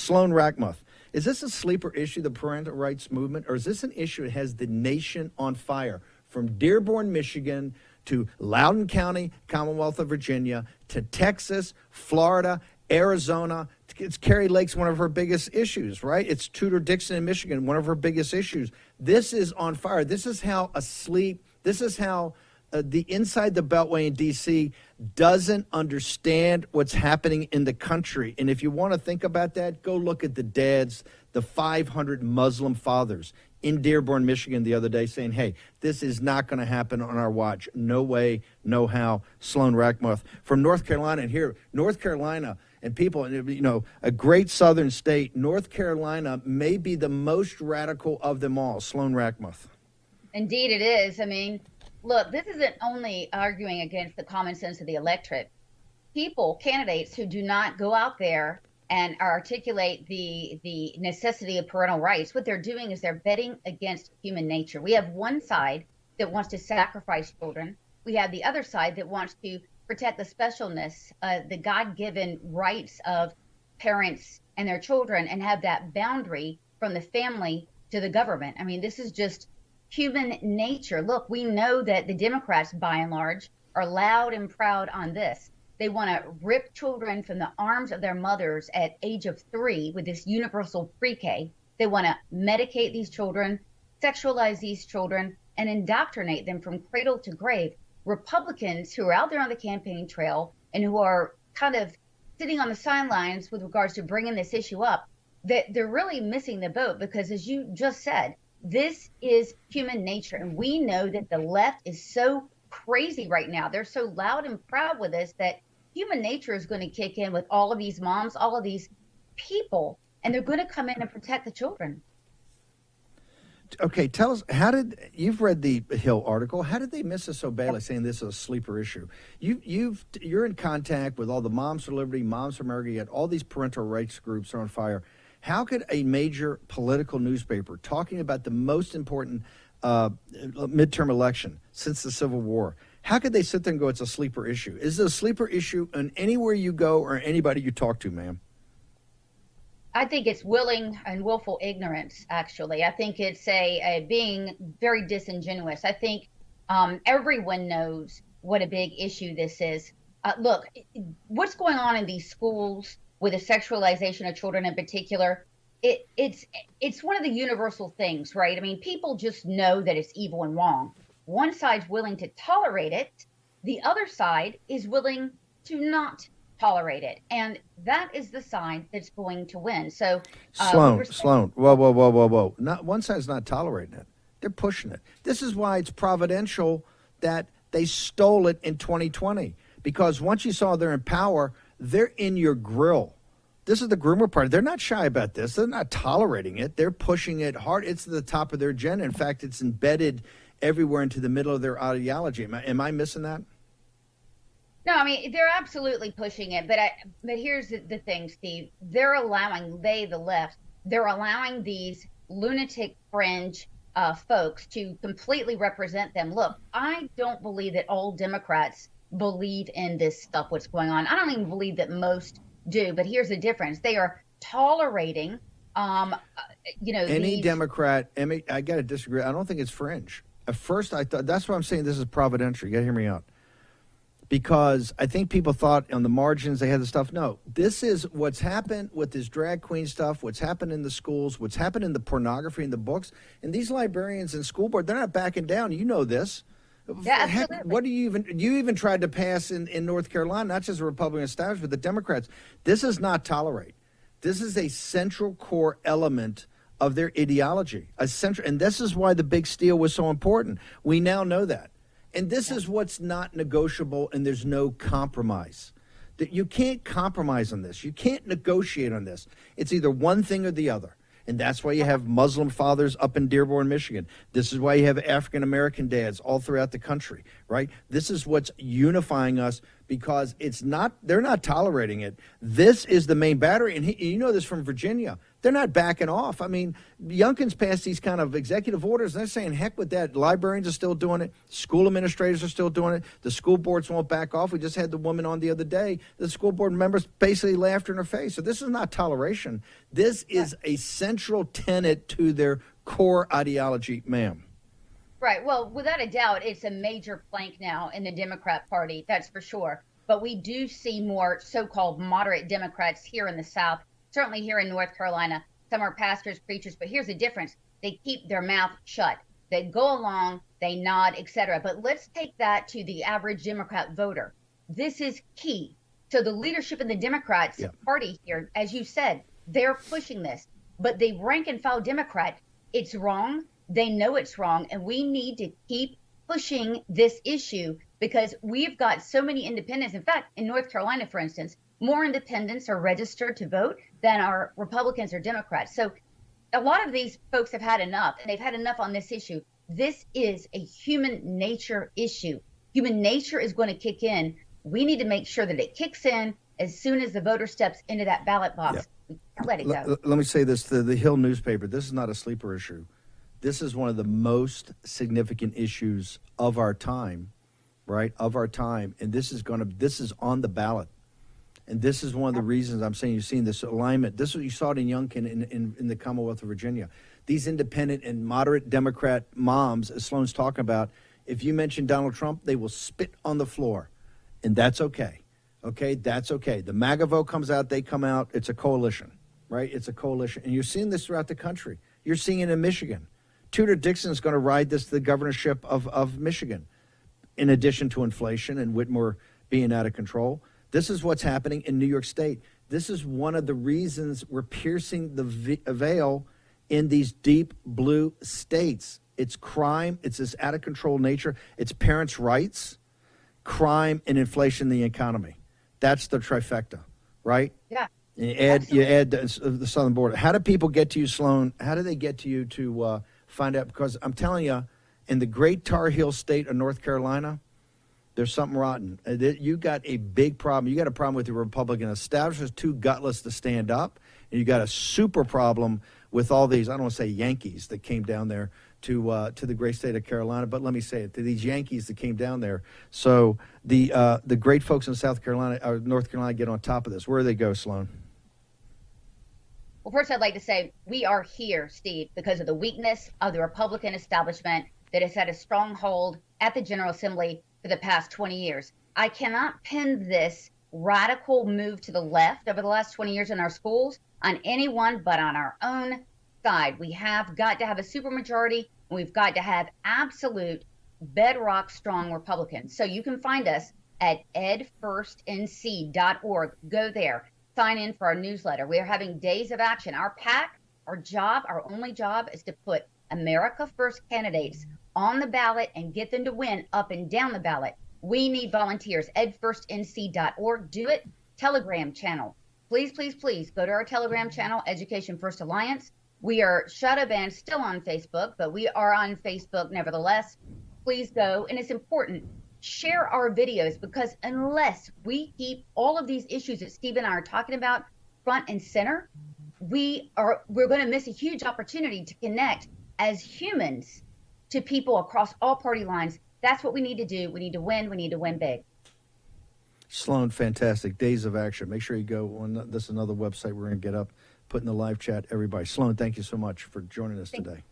Sloan Rachmuth. Is this a sleeper issue, the parental rights movement, or is this an issue that has the nation on fire? From Dearborn, Michigan, to Loudoun County, Commonwealth of Virginia, to Texas, Florida, Arizona. It's Carrie Lake's one of her biggest issues, right? It's Tudor Dixon in Michigan, one of her biggest issues. This is on fire. This is how the inside the Beltway in D.C. doesn't understand what's happening in the country. And if you want to think about that, go look at the dads, the 500 Muslim fathers in Dearborn, Michigan the other day saying, hey, this is not going to happen on our watch. No way, no how. Sloan Rachmuth from North Carolina. And here, North Carolina and people, you know, a great southern state, North Carolina may be the most radical of them all. Sloan Rachmuth. Indeed it is. I mean, look, this isn't only arguing against the common sense of the electorate. People, candidates who do not go out there and articulate the necessity of parental rights, what they're doing is they're betting against human nature. We have one side that wants to sacrifice children. We have the other side that wants to protect the specialness, the God-given rights of parents and their children, and have that boundary from the family to the government. I mean, this is just human nature. Look, we know that the Democrats, by and large, are loud and proud on this. They want to rip children from the arms of their mothers at age of 3 with this universal pre-K. They want to medicate these children, sexualize these children, and indoctrinate them from cradle to grave. Republicans who are out there on the campaign trail and who are kind of sitting on the sidelines with regards to bringing this issue up, they're really missing the boat, because as you just said, this is human nature. And we know that the left is so crazy right now. They're so loud and proud with this that human nature is going to kick in with all of these moms, all of these people, and they're going to come in and protect the children. Okay, tell us, you've read the Hill article. How did they miss us so badly saying this is a sleeper issue? You're in contact with all the Moms for Liberty, Moms for America, yet all these parental rights groups are on fire. How could a major political newspaper talking about the most important midterm election since the Civil War, how could they sit there and go, it's a sleeper issue? Is it a sleeper issue on anywhere you go or anybody you talk to, ma'am? I think it's willing and willful ignorance, actually. I think it's a being very disingenuous. I think everyone knows what a big issue this is. Look, what's going on in these schools with the sexualization of children in particular, it's one of the universal things, right? I mean, people just know that it's evil and wrong. One side's willing to tolerate it. The other side is willing to not tolerate it. And that is the side that's going to win. So Sloan, whoa. Not one side's not tolerating it. They're pushing it. This is why it's providential that they stole it in 2020. Because once you saw they're in power, they're in your grill. This is the groomer party. They're not shy about this. They're not tolerating it. They're pushing it hard. It's at the top of their agenda. In fact, it's embedded everywhere into the middle of their ideology. Am I missing that? No, I mean, they're absolutely pushing it. But here's the thing, Steve. They're allowing, the left, they're allowing these lunatic fringe folks to completely represent them. Look, I don't believe that all Democrats believe in this stuff, what's going on. I don't even believe that most do. But here's the difference. They are tolerating, any Democrat, Emmy, I got to disagree. I don't think it's fringe. At first, I thought, that's why I'm saying this is providential. You got to hear me out. Because I think people thought on the margins they had the stuff. No, this is what's happened with this drag queen stuff, what's happened in the schools, what's happened in the pornography in the books. And these librarians and school board, they're not backing down. You know this. Yeah, heck, what do you even tried to pass in North Carolina, not just the Republican establishment, but the Democrats. This is not tolerate. This is a central core element of their ideology. And this is why the big steal was so important. We now know that. And this is what's not negotiable, and there's no compromise. That you can't compromise on this. You can't negotiate on this. It's either one thing or the other. And that's why you have Muslim fathers up in Dearborn, Michigan. This is why you have African-American dads all throughout the country, right? This is what's unifying us because they're not tolerating it. This is the main battery. And you know this from Virginia. They're not backing off. I mean, Youngkin's passed these kind of executive orders, and they're saying, heck with that. Librarians are still doing it. School administrators are still doing it. The school boards won't back off. We just had the woman on the other day. The school board members basically laughed in her face. So this is not toleration. This is a central tenet to their core ideology, ma'am. Right. Well, without a doubt, it's a major plank now in the Democrat Party, that's for sure. But we do see more so-called moderate Democrats here in the South, certainly here in North Carolina. Some are pastors, preachers, but here's the difference. They keep their mouth shut. They go along, they nod, etc. But let's take that to the average Democrat voter. This is key. So the leadership in the Democrats Party here, as you said, they're pushing this. But the rank and file Democrat, it's wrong. They know it's wrong, and we need to keep pushing this issue because we've got so many independents. In fact, in North Carolina, for instance, more independents are registered to vote than are Republicans or Democrats. So a lot of these folks have had enough, and they've had enough on this issue. This is a human nature issue. Human nature is going to kick in. We need to make sure that it kicks in as soon as the voter steps into that ballot box. We can't let it go. Let me say this, the Hill newspaper, this is not a sleeper issue. This is one of the most significant issues of our time, right? Of our time. And this is on the ballot. And this is one of the reasons I'm saying you've seen this alignment. This is what you saw it in Youngkin in the Commonwealth of Virginia. These independent and moderate Democrat moms, as Sloan's talking about, if you mention Donald Trump, they will spit on the floor. And that's okay. Okay, that's okay. The MAGA vote comes out, they come out. It's a coalition, right? It's a coalition. And you're seeing this throughout the country. You're seeing it in Michigan. Tudor Dixon's going to ride the governorship of Michigan, in addition to inflation and Whitmore being out of control. This is what's happening in New York State. This is one of the reasons we're piercing the veil in these deep blue states. It's crime. It's this out of control nature. It's parents' rights, crime, and inflation in the economy. That's the trifecta, right? Yeah. You add the southern border. How do people get to you, Sloan? How do they get to you to find out? Because I'm telling you, in the great Tar Heel state of North Carolina, there's something rotten. You got a big problem. You got a problem with the Republican establishment, too gutless to stand up. And you got a super problem with all these, I don't want to say Yankees that came down there to the great state of Carolina, but let me say it, to these Yankees that came down there. So the great folks in South Carolina or North Carolina get on top of this. Where do they go, Sloan? Well, first, I'd like to say we are here, Steve, because of the weakness of the Republican establishment that has had a stronghold at the General Assembly for the past 20 years. I cannot pin this radical move to the left over the last 20 years in our schools on anyone but on our own side. We have got to have a supermajority, and we've got to have absolute bedrock strong Republicans. So you can find us at edfirstnc.org. Go there. Sign in for our newsletter. We are having days of action. Our PAC, our only job is to put America First candidates on the ballot and get them to win up and down the ballot. We need volunteers. edfirstnc.org. Do it. Telegram channel. Please, please, please go to our Telegram channel, Education First Alliance. We are shadow banned still on Facebook, but we are on Facebook nevertheless. Please go. And it's important. Share our videos, because unless we keep all of these issues that Steve and I are talking about front and center, we're going to miss a huge opportunity to connect as humans to people across all party lines. That's what we need to do. We need to win. We need to win big. Sloan, fantastic. Days of action. Make sure you go on. This is another website we're going to get up, put in the live chat. Everybody. Sloan, thank you so much for joining us today.